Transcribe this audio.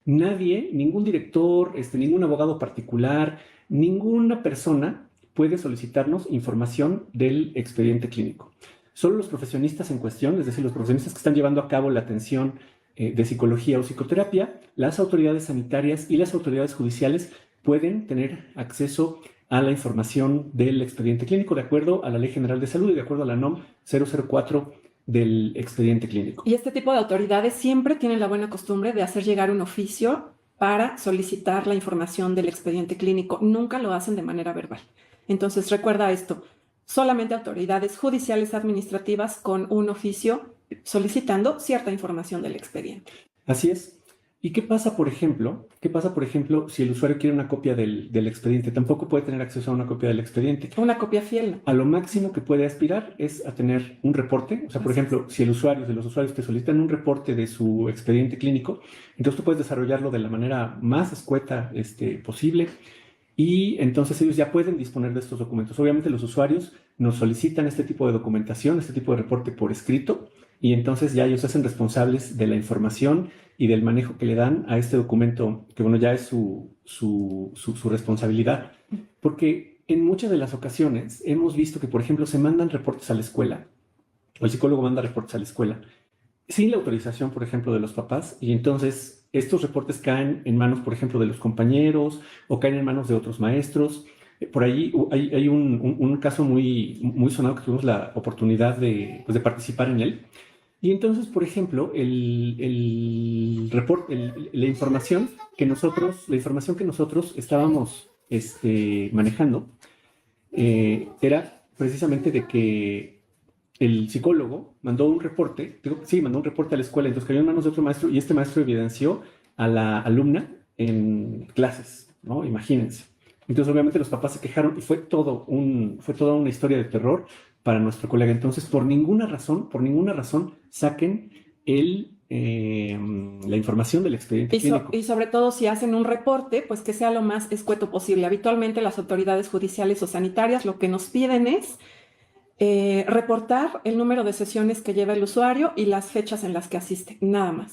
Nadie, ningún director, ningún abogado particular, ninguna persona puede solicitarnos información del expediente clínico. Solo los profesionistas en cuestión, es decir, los profesionistas que están llevando a cabo la atención de psicología o psicoterapia, las autoridades sanitarias y las autoridades judiciales pueden tener acceso a la información del expediente clínico de acuerdo a la Ley General de Salud y de acuerdo a la NOM 004 del expediente clínico. Y este tipo de autoridades siempre tienen la buena costumbre de hacer llegar un oficio para solicitar la información del expediente clínico. Nunca lo hacen de manera verbal. Entonces, recuerda esto, solamente autoridades judiciales administrativas con un oficio solicitando cierta información del expediente. Así es. ¿Y qué pasa, por ejemplo? ¿Qué pasa, por ejemplo, si el usuario quiere una copia del expediente? Tampoco puede tener acceso a una copia del expediente. Una copia fiel, ¿no? A lo máximo que puede aspirar es a tener un reporte. O sea, por ejemplo, si los usuarios te solicitan un reporte de su expediente clínico, entonces tú puedes desarrollarlo de la manera más escueta posible y entonces ellos ya pueden disponer de estos documentos. Obviamente los usuarios nos solicitan este tipo de documentación, este tipo de reporte por escrito y entonces ya ellos se hacen responsables de la información y del manejo que le dan a este documento, que bueno, ya es su responsabilidad. Porque en muchas de las ocasiones hemos visto que, por ejemplo, se mandan reportes a la escuela, o el psicólogo manda reportes a la escuela, sin la autorización, por ejemplo, de los papás, y entonces estos reportes caen en manos, por ejemplo, de los compañeros o caen en manos de otros maestros. Por ahí hay un caso muy sonado que tuvimos la oportunidad de participar en él. Y entonces, por ejemplo, la información la información que nosotros estábamos manejando era precisamente de que el psicólogo mandó un reporte, mandó un reporte a la escuela, entonces cayó en manos de otro maestro y este maestro evidenció a la alumna en clases, ¿no? Imagínense. Entonces, obviamente, los papás se quejaron y fue toda una historia de terror para nuestro colega. Entonces, por ninguna razón, saquen la información del expediente clínico. Y sobre todo si hacen un reporte, pues que sea lo más escueto posible. Habitualmente las autoridades judiciales o sanitarias lo que nos piden es reportar el número de sesiones que lleva el usuario y las fechas en las que asiste, nada más.